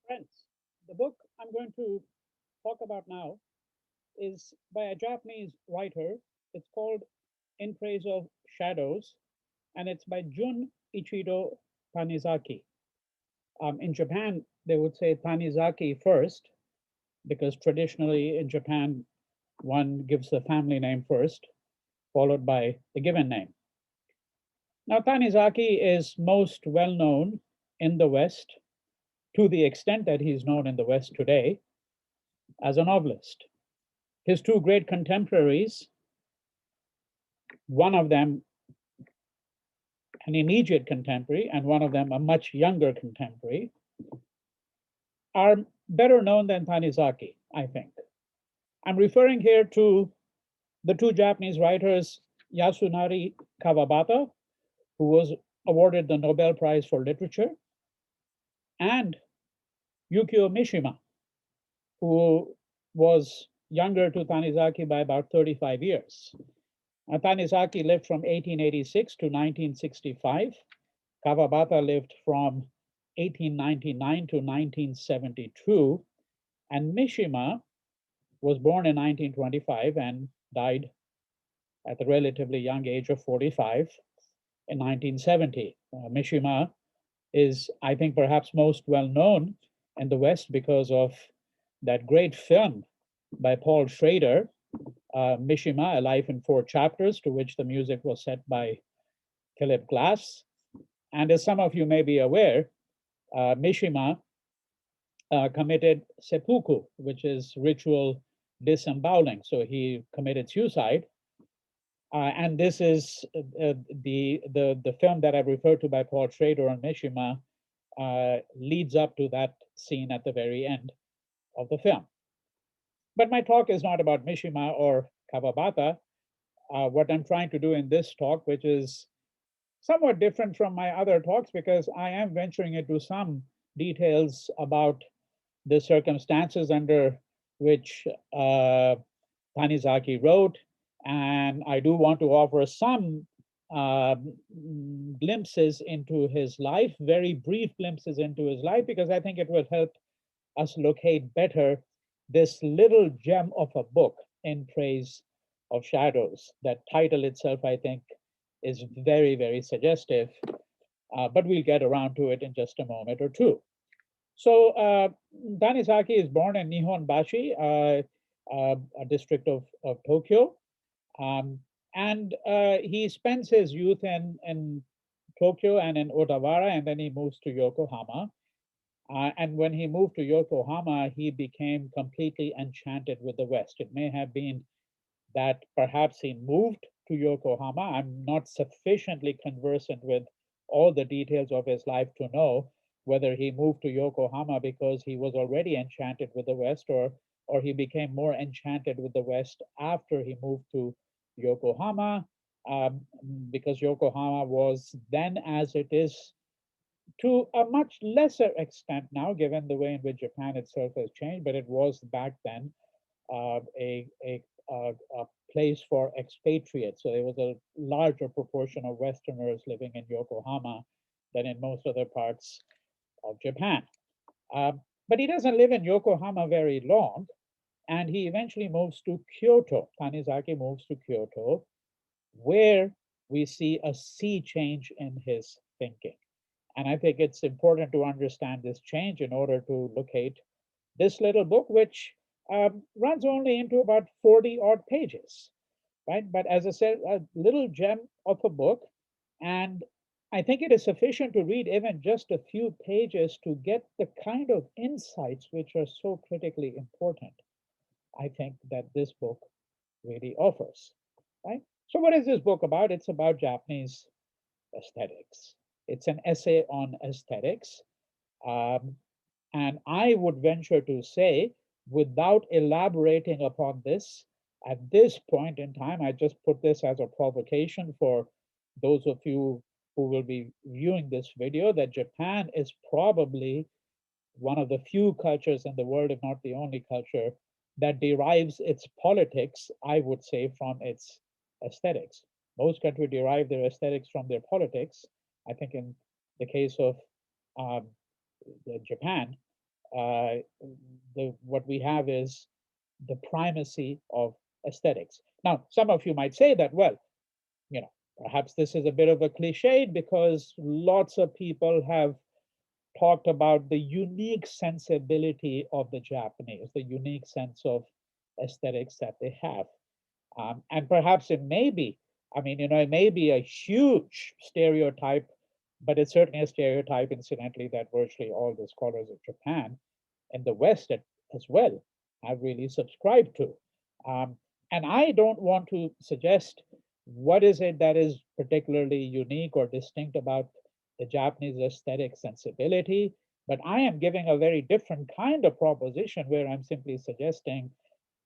Friends, the book I'm going to talk about now is by a Japanese writer. It's called In Praise of Shadows, and it's by Jun'ichiro Tanizaki. In Japan, they would say Tanizaki first, because traditionally in Japan, one gives the family name first, followed by the given name. Now, Tanizaki is most well known in the West to the extent that he's known in the West today as a novelist. His two great contemporaries, one of them an immediate contemporary and one of them a much younger contemporary, are better known than Tanizaki, I think. I'm referring here to the two Japanese writers, Yasunari Kawabata, who was awarded the Nobel Prize for Literature, and Yukio Mishima, who was younger to Tanizaki by about 35 years. Tanizaki lived from 1886 to 1965. Kawabata lived from 1899 to 1972. And Mishima was born in 1925 and died at the relatively young age of 45 in 1970. Mishima is, I think, perhaps most well known in the West because of that great film by Paul Schrader, Mishima, A Life in Four Chapters, to which the music was set by Philip Glass. And as some of you may be aware, Mishima committed seppuku, which is ritual disemboweling. So he committed suicide. And this is the film that I referred to by Paul Schrader on Mishima leads up to that scene at the very end of the film. But my talk is not about Mishima or Kawabata. What I'm trying to do in this talk, which is somewhat different from my other talks because I am venturing into some details about the circumstances under which Tanizaki wrote, and I do want to offer some uh, glimpses into his life, very brief glimpses into his life, because I think it will help us locate better this little gem of a book, In Praise of Shadows. That title itself, I think, is very, very suggestive, but we'll get around to it in just a moment or two. So, Tanizaki is born in Nihonbashi, a district of Tokyo, um, and he spends his youth in Tokyo and in Odawara, and then he moves to Yokohama. And when he moved to Yokohama, he became completely enchanted with the West. It may have been that perhaps he moved to Yokohama. I'm not sufficiently conversant with all the details of his life to know whether he moved to Yokohama because he was already enchanted with the West, or he became more enchanted with the West after he moved to Yokohama, um, because Yokohama was then, as it is to a much lesser extent now, given the way in which Japan itself has changed, but it was back then a place for expatriates. So there was a larger proportion of Westerners living in Yokohama than in most other parts of Japan. Uh, but he doesn't live in Yokohama very long, and he eventually moves to Kyoto. Tanizaki moves to Kyoto, where we see a sea change in his thinking. And I think it's important to understand this change in order to locate this little book, which runs only into about 40 odd pages, right? But as I said, a little gem of a book. And I think it is sufficient to read even just a few pages to get the kind of insights which are so critically important, I think, that this book really offers, right? So, what is this book about? It's about Japanese aesthetics. It's an essay on aesthetics. Um, and I would venture to say, without elaborating upon this, at this point in time, I just put this as a provocation for those of you who will be viewing this video, that Japan is probably one of the few cultures in the world, if not the only culture, that derives its politics, I would say, from its aesthetics. Most countries derive their aesthetics from their politics. I think in the case of um, Japan, what we have is the primacy of aesthetics. Now, some of you might say that, well, you know, perhaps this is a bit of a cliche because lots of people have talked about the unique sensibility of the Japanese, the unique sense of aesthetics that they have. And perhaps it may be, I mean, it may be a huge stereotype, but it's certainly a stereotype, incidentally, that virtually all the scholars of Japan in the West as well have really subscribed to. Um, and I don't want to suggest what is it that is particularly unique or distinct about the Japanese aesthetic sensibility, but I am giving a very different kind of proposition where I'm simply suggesting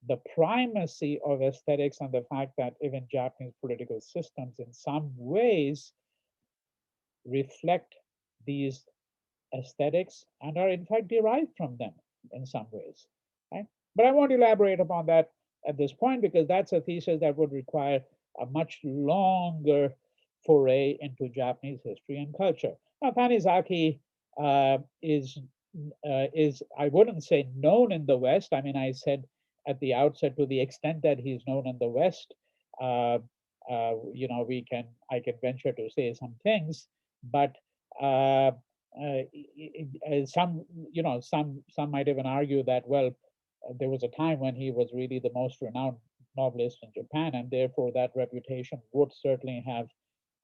the primacy of aesthetics and the fact that even Japanese political systems in some ways reflect these aesthetics and are in fact derived from them in some ways. Right? But I won't elaborate upon that at this point because that's a thesis that would require a much longer foray into Japanese history and culture. Now, Tanizaki is I wouldn't say known in the West. I mean, I said at the outset to the extent that he's known in the West, I can venture to say some things, but some some might even argue that, well, there was a time when he was really the most renowned novelist in Japan, and therefore that reputation would certainly have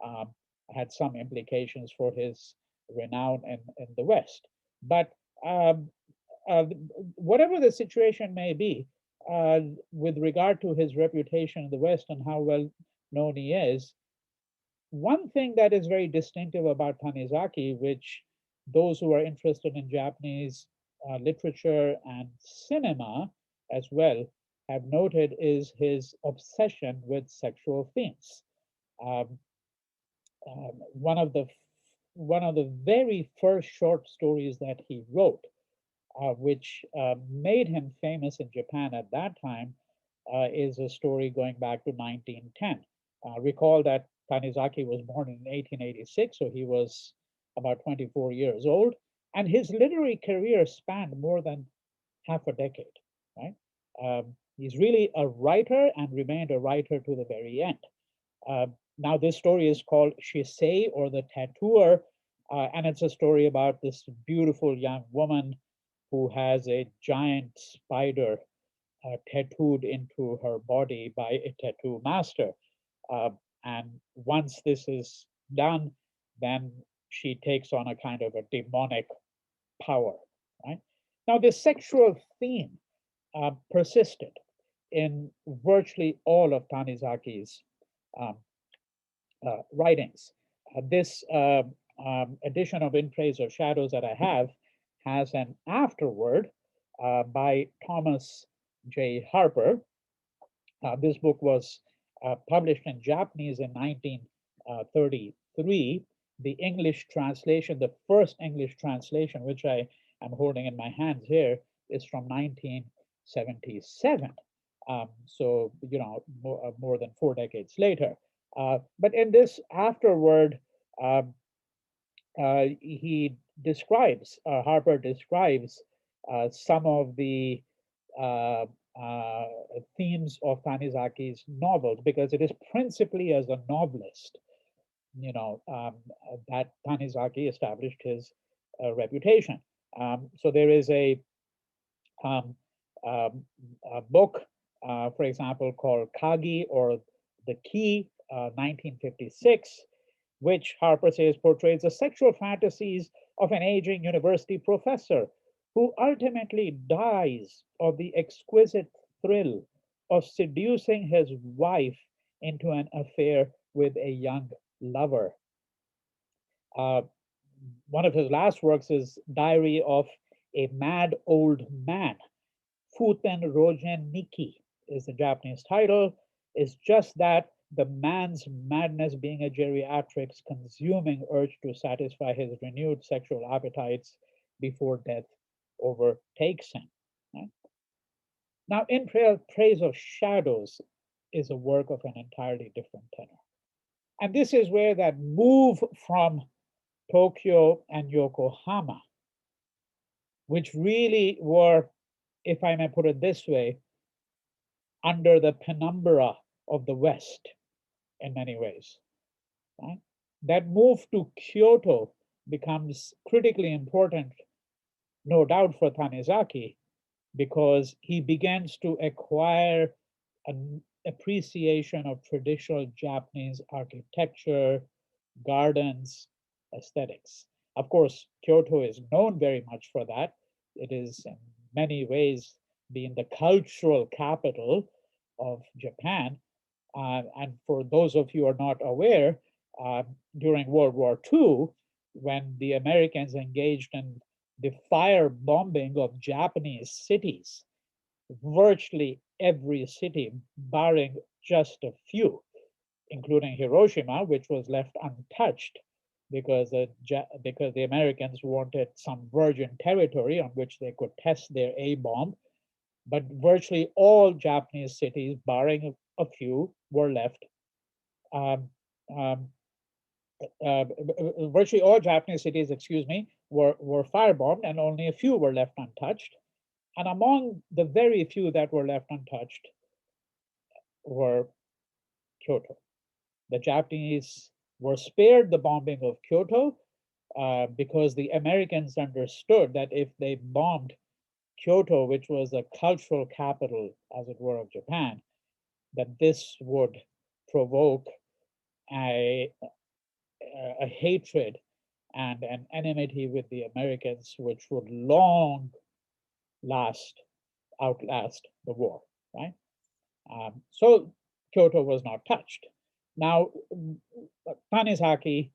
um, had some implications for his renown in the West. But um, uh, whatever the situation may be, with regard to his reputation in the West and how well known he is, one thing that is very distinctive about Tanizaki, which those who are interested in Japanese literature and cinema as well have noted, is his obsession with sexual themes. Um, one of the very first short stories that he wrote, which made him famous in Japan at that time, is a story going back to 1910. Recall that Tanizaki was born in 1886, so he was about 24 years old, and his literary career spanned more than half a decade. Right? He's really a writer and remained a writer to the very end. Uh, Now, this story is called Shisei, or the Tattooer, and it's a story about this beautiful young woman who has a giant spider tattooed into her body by a tattoo master. Uh, and once this is done, then she takes on a kind of a demonic power. Right? Now, this sexual theme persisted in virtually all of Tanizaki's um, writings. This edition of In Praise of Shadows that I have has an afterword by Thomas J. Harper. This book was published in Japanese in 1933. The English translation, the first English translation, which I am holding in my hands here, is from 1977. So, more than 4 decades later. But in this afterword, he describes, Harper describes some of the uh, uh, themes of Tanizaki's novels, because it is principally as a novelist, that Tanizaki established his reputation. So there is um, a book, for example, called Kagi, or The Key, 1956, which Harper says portrays the sexual fantasies of an aging university professor who ultimately dies of the exquisite thrill of seducing his wife into an affair with a young lover. Uh, One of his last works is Diary of a Mad Old Man. Futen Rogen Nikki is the Japanese title. It's just that, the man's madness being a geriatric's consuming urge to satisfy his renewed sexual appetites before death overtakes him. Right? Now, In Praise of Shadows is a work of an entirely different tenor. And this is where that move from Tokyo and Yokohama which really were, if I may put it this way, under the penumbra of the West in many ways. Right? That move to Kyoto becomes critically important, no doubt, for Tanizaki, because he begins to acquire an appreciation of traditional Japanese architecture, gardens, aesthetics. Of course, Kyoto is known very much for that. It is in many ways being the cultural capital of Japan. And for those of you who are not aware, during World War II, when the Americans engaged in the fire bombing of Japanese cities, virtually every city, barring just a few, including Hiroshima, which was left untouched because the Americans wanted some virgin territory on which they could test their A bomb. But virtually all Japanese cities, barring a few, were left. Um, um, Virtually all Japanese cities, excuse me, were firebombed, and only a few were left untouched. And among the very few that were left untouched were Kyoto. The Japanese were spared the bombing of Kyoto because the Americans understood that if they bombed Kyoto, which was a cultural capital, as it were, of Japan, that this would provoke a, a hatred and an enmity with the Americans, which would long outlast the war, right? So Kyoto was not touched. Now, Tanizaki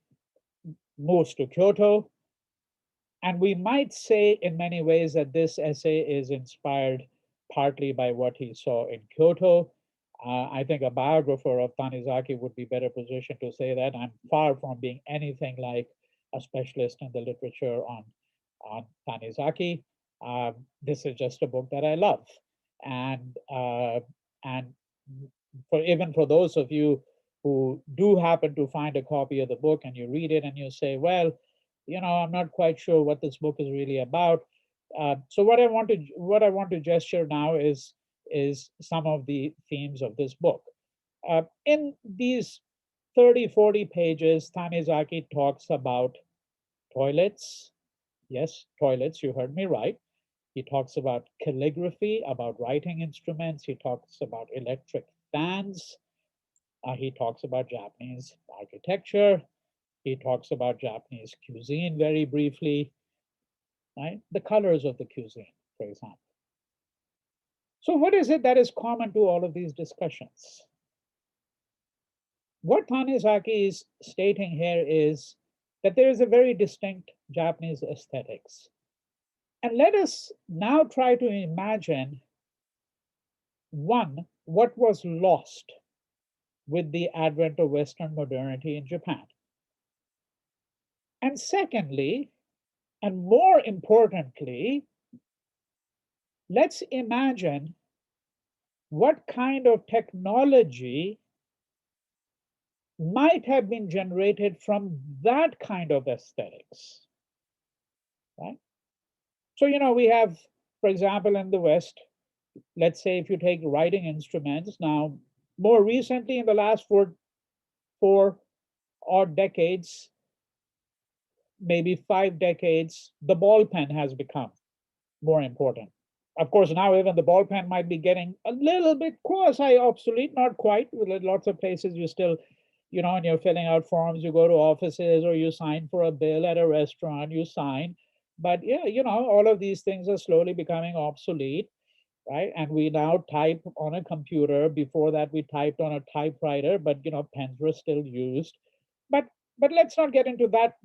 moves to Kyoto, and we might say in many ways that this essay is inspired partly by what he saw in Kyoto. I think a biographer of Tanizaki would be better positioned to say that. I'm far from being anything like a specialist in the literature on Tanizaki. This is just a book that I love. And for even for those of you who do happen to find a copy of the book and you read it and you say, well, I'm not quite sure what this book is really about. So what I want to gesture now is some of the themes of this book. In these 30, 40 pages, Tanizaki talks about toilets. Yes, toilets, you heard me right. He talks about calligraphy, about writing instruments. He talks about electric fans. He talks about Japanese architecture. He talks about Japanese cuisine very briefly, right? The colors of the cuisine, for example. So what is it that is common to all of these discussions? What Tanizaki is stating here is that there is a very distinct Japanese aesthetics. And let us now try to imagine, one, what was lost with the advent of Western modernity in Japan. And secondly, and more importantly, let's imagine what kind of technology might have been generated from that kind of aesthetics, right? So, we have, for example, in the West, let's say if you take writing instruments, now, more recently in the last four odd decades, maybe 5 decades, the ball pen has become more important. Of course, now even the ball pen might be getting a little bit quasi obsolete, not quite. With lots of places you still, and you're filling out forms, you go to offices or you sign for a bill at a restaurant, you sign. But yeah, all of these things are slowly becoming obsolete, right? And we now type on a computer. Before that, we typed on a typewriter, but pens were still used. But let's not get into that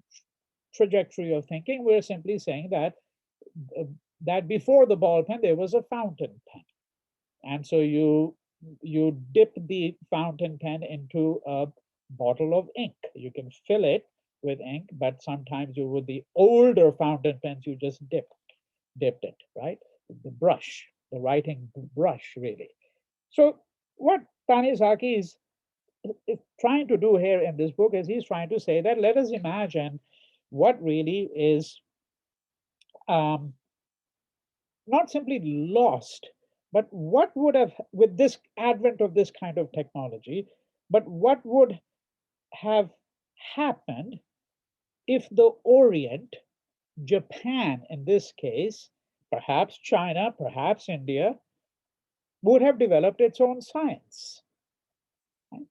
trajectory of thinking. We're simply saying uh, that before the ball pen there was a fountain pen, and so you dip the fountain pen into a bottle of ink. You can fill it with ink, but sometimes you, with the older fountain pens, you just dipped it, right? The brush, the writing brush, really. So what Tanizaki is trying to do here in this book is he's trying to say that let us imagine what really is um, not simply lost, but what would have, with this advent of this kind of technology, but what would have happened if the Orient, Japan in this case, perhaps China, perhaps India, would have developed its own science? Right?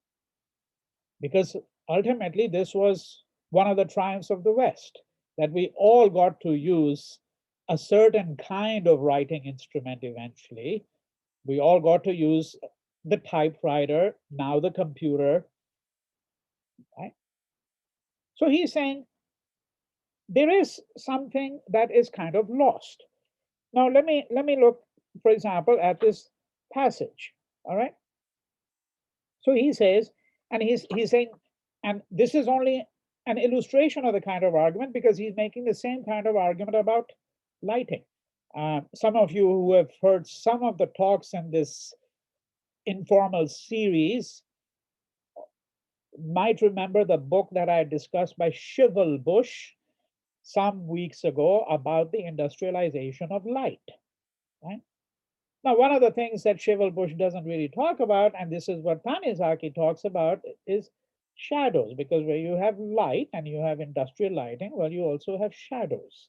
Because ultimately, this was one of the triumphs of the West, that we all got to use a certain kind of writing instrument eventually. We all got to use the typewriter, now the computer. Right? So he's saying there is something that is kind of lost. Now let me look, for example, at this passage. All right. So he says, and he's saying, and this is only an illustration of the kind of argument because he's making the same kind of argument about lighting. Some of you who have heard some of the talks in this informal series might remember the book that I discussed by Shivel Bush some weeks ago about the industrialization of light. Right? Now, one of the things that Shivel Bush doesn't really talk about, and this is what Tanizaki talks about, is shadows, because where you have light and you have industrial lighting, well, you also have shadows.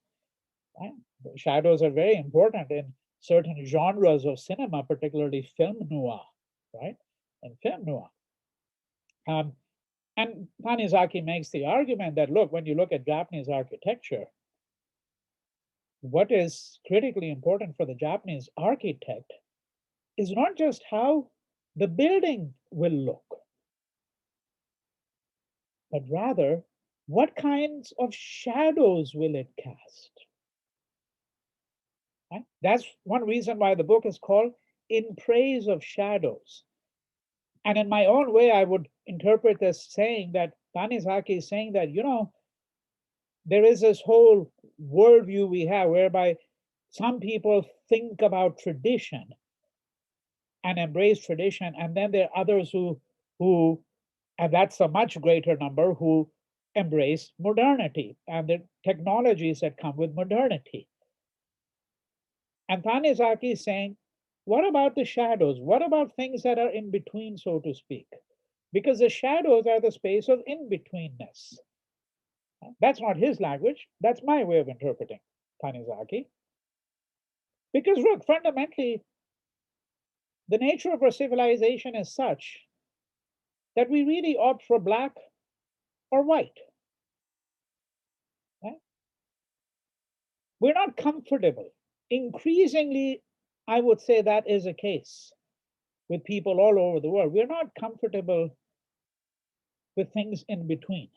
Right? Shadows are very important in certain genres of cinema, particularly film noir, right? And film noir. Um, and Tanizaki makes the argument that, look, when you look at Japanese architecture, what is critically important for the Japanese architect is not just how the building will look, but rather what kinds of shadows will it cast. Right? That's one reason why the book is called In Praise of Shadows. And in my own way, I would interpret this saying that Tanizaki is saying that, there is this whole worldview we have whereby some people think about tradition and embrace tradition, and then there are others who and that's a much greater number, who embrace modernity and the technologies that come with modernity. And Tanizaki is saying, what about the shadows? What about things that are in between, so to speak? Because the shadows are the space of in-betweenness. That's not his language. That's my way of interpreting Tanizaki. Because look, fundamentally, the nature of our civilization is such that we really opt for black or white. Right? We're not comfortable. Increasingly, I would say that is a case with people all over the world. We're not comfortable with things in between.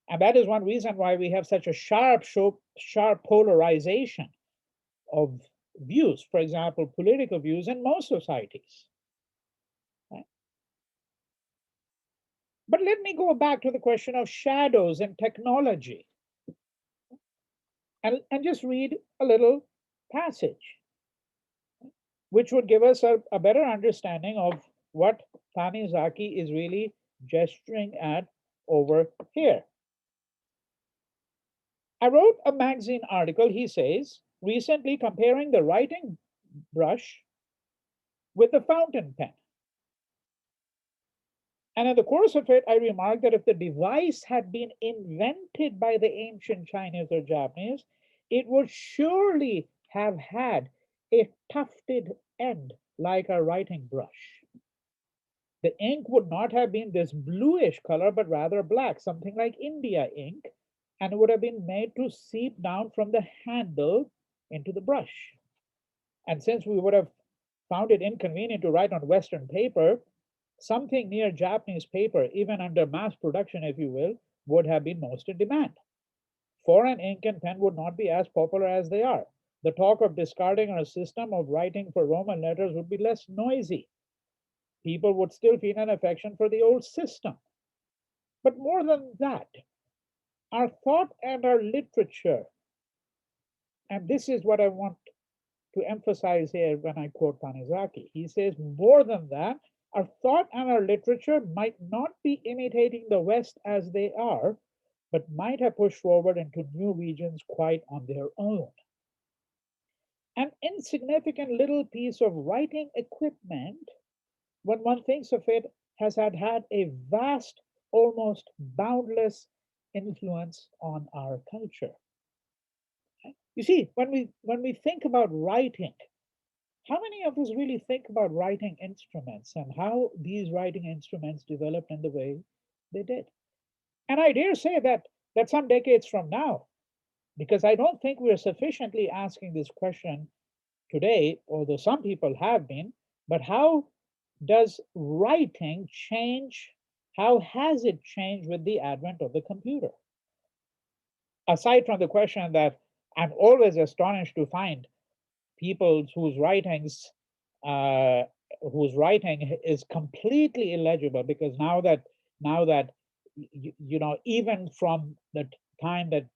And that is one reason why we have such a sharp polarization of views, for example, political views in most societies. Right? But let me go back to the question of shadows and technology and just read a little passage, which would give us a better understanding of what Tanizaki is really gesturing at over here. I wrote a magazine article, he says, recently comparing the writing brush with the fountain pen. And in the course of it, I remarked that if the device had been invented by the ancient Chinese or Japanese, it would surely have had a tufted end like a writing brush. The ink would not have been this bluish color, but rather black, something like India ink, and it would have been made to seep down from the handle into the brush. And since we would have found it inconvenient to write on Western paper, something near Japanese paper, even under mass production, if you will, would have been most in demand. Foreign ink and pen would not be as popular as they are. The talk of discarding our system of writing for Roman letters would be less noisy. People would still feel an affection for the old system. But more than that, our thought and our literature, and this is what I want to emphasize here when I quote Tanizaki. He says, more than that, our thought and our literature might not be imitating the West as they are, but might have pushed forward into new regions quite on their own. An insignificant little piece of writing equipment, when one thinks of it, has had a vast, almost boundless influence on our culture. You see, when we think about writing, how many of us really think about writing instruments and how these writing instruments developed in the way they did? And I dare say that some decades from now, because I don't think we're sufficiently asking this question today, although some people have been, but how does writing change? How has it changed with the advent of the computer? Aside from the question that I'm always astonished to find people uh, whose writing is completely illegible, because now that even from the time that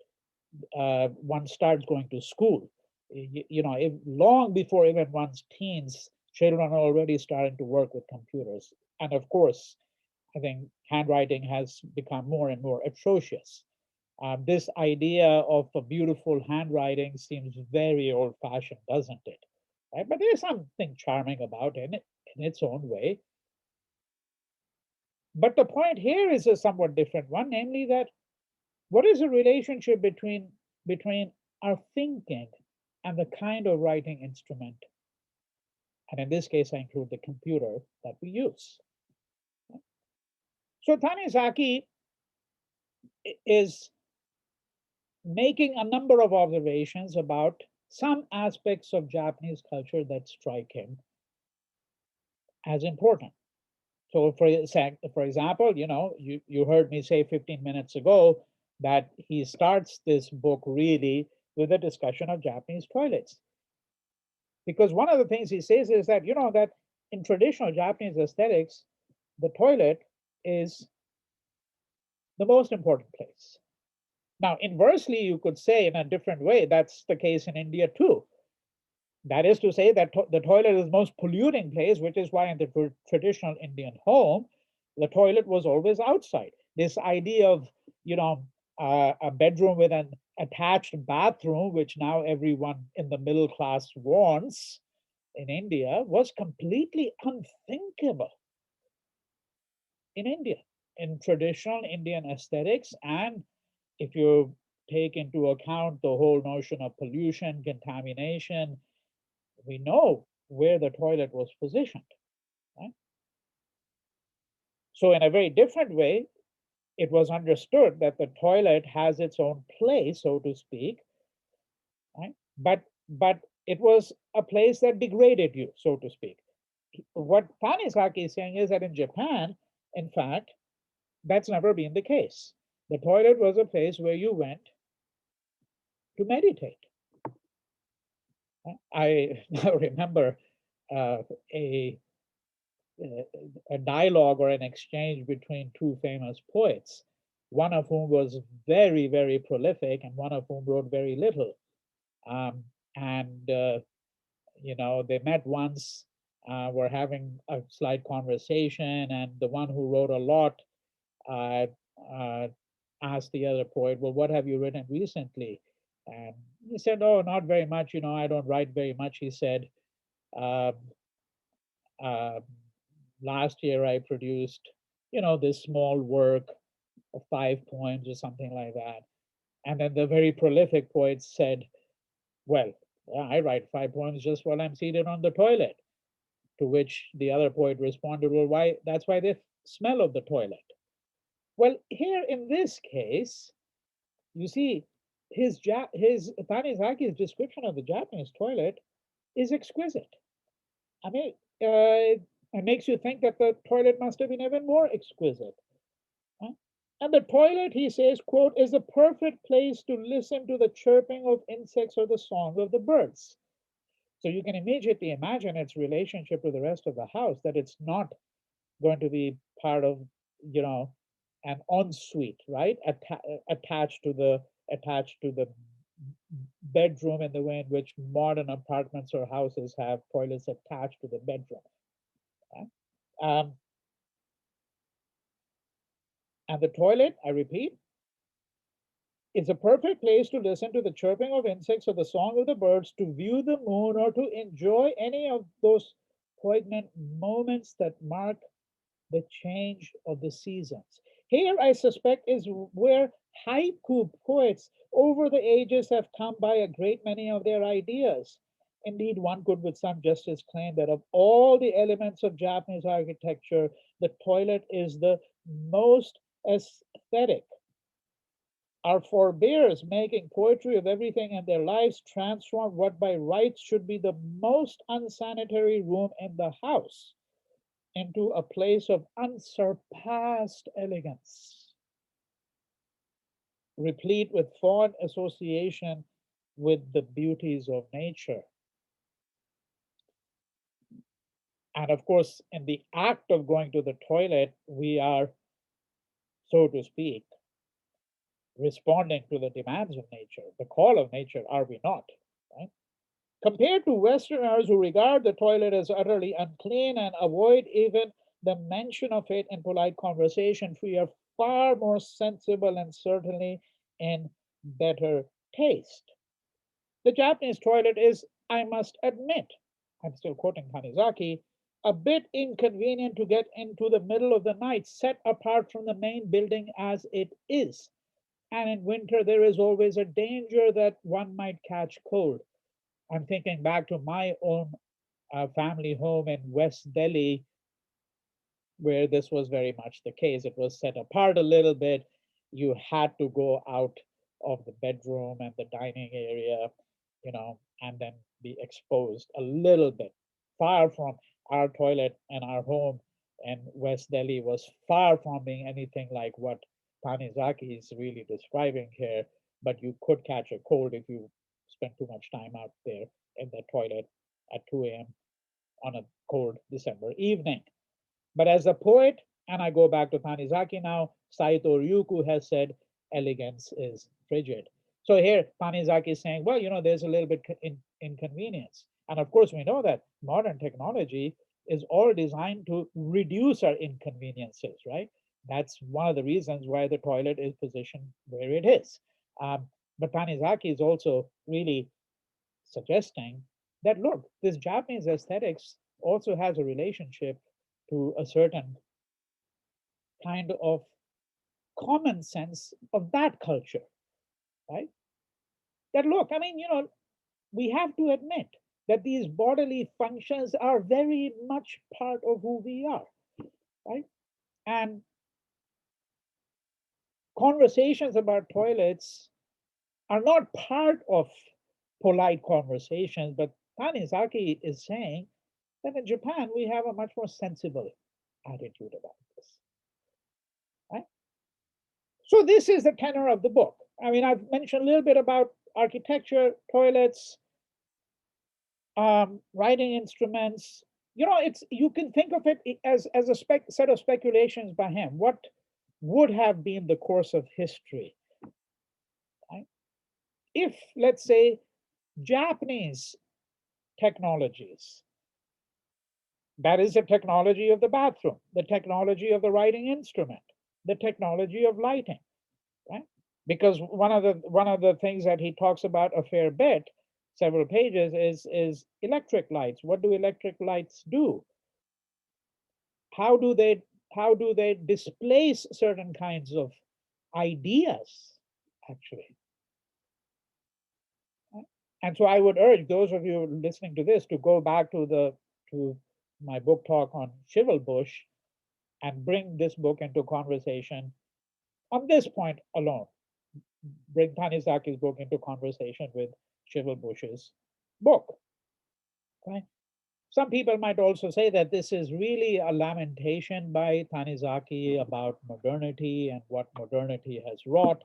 one starts going to school, if, long before even one's teens, children are already starting to work with computers. And of course, I think handwriting has become more and more atrocious. This idea of a beautiful handwriting seems very old fashioned, doesn't it? Right? But there's something charming about it in its own way. But the point here is a somewhat different one, namely that what is the relationship between our thinking and the kind of writing instrument? And in this case, I include the computer that we use. So Tanizaki is making a number of observations about some aspects of Japanese culture that strike him as important. So, for example, you heard me say 15 minutes ago that he starts this book really with a discussion of Japanese toilets. Because one of the things he says is that, that in traditional Japanese aesthetics, the toilet is the most important place. Now, inversely, you could say in a different way, that's the case in India too. That is to say that the toilet is the most polluting place, which is why in the traditional Indian home, the toilet was always outside. This idea of, a bedroom with an attached bathroom, which now everyone in the middle class wants in India, was completely unthinkable in India, in traditional Indian aesthetics. And if you take into account the whole notion of pollution, contamination, we know where the toilet was positioned. Right? So, in a very different way, it was understood that the toilet has its own place, so to speak, right? But it was a place that degraded you, so to speak. What Tanizaki is saying is that in Japan, in fact, that's never been the case. The toilet was a place where you went to meditate. I remember uh, a a dialogue or an exchange between two famous poets, one of whom was very, very prolific and one of whom wrote very little. And they met once, were having a slight conversation, and the one who wrote a lot uh, uh, asked the other poet, "Well, what have you written recently?" And he said, "Oh, not very much. I don't write very much." He said, um, uh, "Last year I produced, this small work of 5 poems or something like that." And then the very prolific poet said, "Well, yeah, I write 5 poems just while I'm seated on the toilet." To which the other poet responded, "Well, why? That's why they smell of the toilet." Well, here in this case, you see, his Tanizaki's description of the Japanese toilet is exquisite. I mean, it makes you think that the toilet must have been even more exquisite. Huh? And the toilet, he says, quote, "is the perfect place to listen to the chirping of insects or the song of the birds." So you can immediately imagine its relationship to the rest of the house, that it's not going to be part of, you know, an ensuite, right? Attached to the bedroom in the way in which modern apartments or houses have toilets attached to the bedroom. Right? Um, and the toilet, I repeat, It's a perfect place to listen to the chirping of insects or the song of the birds, to view the moon, or to enjoy any of those poignant moments that mark the change of the seasons. Here, I suspect, is where haiku poets over the ages have come by a great many of their ideas. Indeed, one could with some justice claim that of all the elements of Japanese architecture, the toilet is the most aesthetic. Our forebears, making poetry of everything in their lives, transformed what by rights should be the most unsanitary room in the house into a place of unsurpassed elegance, replete with fond association with the beauties of nature. And of course, in the act of going to the toilet, we are, so to speak, responding to the demands of nature, the call of nature, are we not? Right? Compared to Westerners who regard the toilet as utterly unclean and avoid even the mention of it in polite conversation, we are far more sensible and certainly in better taste. The Japanese toilet is, I must admit, I'm still quoting Tanizaki, a bit inconvenient to get into the middle of the night, set apart from the main building as it is. And in winter, there is always a danger that one might catch cold. I'm thinking back to my own family home in West Delhi, where this was very much the case. It was set apart a little bit. You had to go out of the bedroom and the dining area, and then be exposed a little bit. Far from our toilet and our home in West Delhi was far from being anything like what Tanizaki is really describing here, but you could catch a cold if you spent too much time out there in the toilet at 2 a.m. on a cold December evening. But as a poet, and I go back to Tanizaki now, Saito Ryuku has said, elegance is frigid. So here, Tanizaki is saying, well, there's a little bit inconvenience. And of course, we know that modern technology is all designed to reduce our inconveniences, right? That's one of the reasons why the toilet is positioned where it is. But Tanizaki is also really suggesting that, look, this Japanese aesthetics also has a relationship to a certain kind of common sense of that culture, right? That, look, I mean, we have to admit that these bodily functions are very much part of who we are, right? And conversations about toilets are not part of polite conversations, but Tanizaki is saying that in Japan we have a much more sensible attitude about this, right? So this is the tenor of the book. I mean, I've mentioned a little bit about architecture, toilets, writing instruments. It's, you can think of it as a set of speculations by him. What would have been the course of history, right? If, let's say, Japanese technologies, that is the technology of the bathroom, the technology of the writing instrument, the technology of lighting, right? Because one of the things that he talks about a fair bit, several pages, is electric lights. What do electric lights do? How do they displace certain kinds of ideas, actually? And so I would urge those of you listening to this to go back to my book talk on Chivalbush and bring this book into conversation on this point alone. Bring Tanizaki's book into conversation with Chivalbush's book. Okay? Some people might also say that this is really a lamentation by Tanizaki about modernity and what modernity has wrought.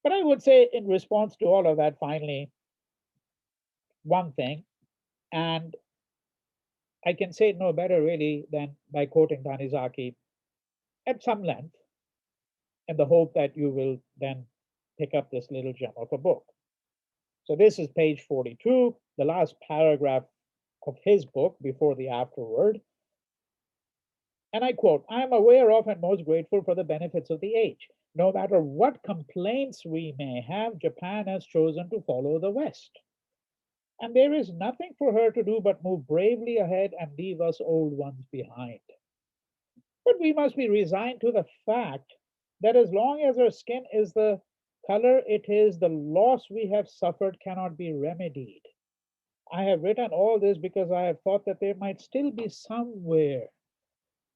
But I would say, in response to all of that, finally, one thing, and I can say it no better really than by quoting Tanizaki at some length, in the hope that you will then pick up this little gem of a book. So this is page 42, the last paragraph of his book, Before the Afterword. And I quote, I am aware of and most grateful for the benefits of the age. No matter what complaints we may have, Japan has chosen to follow the West. And there is nothing for her to do but move bravely ahead and leave us old ones behind. But we must be resigned to the fact that as long as our skin is the color it is, the loss we have suffered cannot be remedied. I have written all this because I have thought that there might still be somewhere,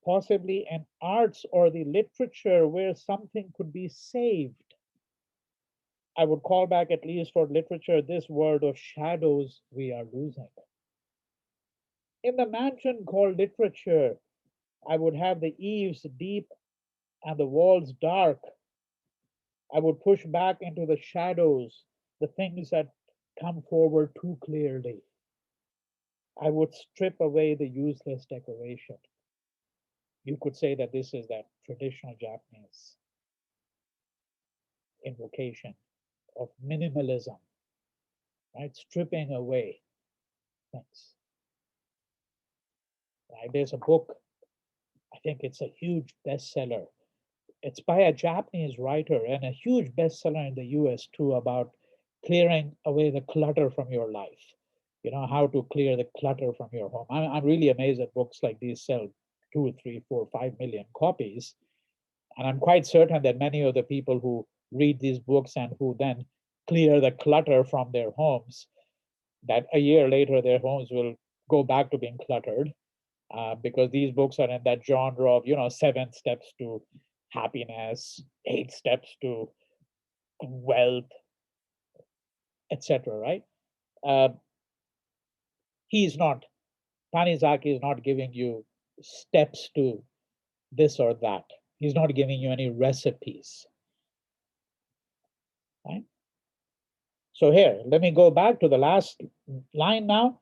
possibly an arts or the literature, where something could be saved. I would call back, at least for literature, this word of shadows we are losing. In the mansion called literature, I would have the eaves deep and the walls dark. I would push back into the shadows the things that come forward too clearly. I would strip away the useless decoration. You could say that this is that traditional Japanese invocation of minimalism, right? Stripping away things. Right? There's a book, I think it's a huge bestseller. It's by a Japanese writer and a huge bestseller in the US too, about clearing away the clutter from your life. You know, how to clear the clutter from your home. I'm really amazed that books like these sell 2, 3, 4, 5 million copies. And I'm quite certain that many of the people who read these books and who then clear the clutter from their homes, that a year later their homes will go back to being cluttered, because these books are in that genre of, 7 steps to happiness, 8 steps to wealth, etc. Right? Uh, he's not Tanizaki is not giving you steps to this or that. He's not giving you any recipes. Right? So here, let me go back to the last line now.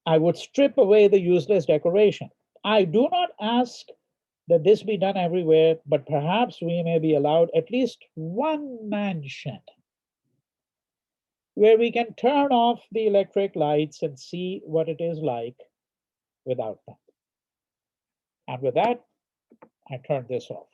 I would strip away the useless decoration. I do not ask that this be done everywhere, but perhaps we may be allowed at least one mansion where we can turn off the electric lights and see what it is like without them. And with that, I turn this off.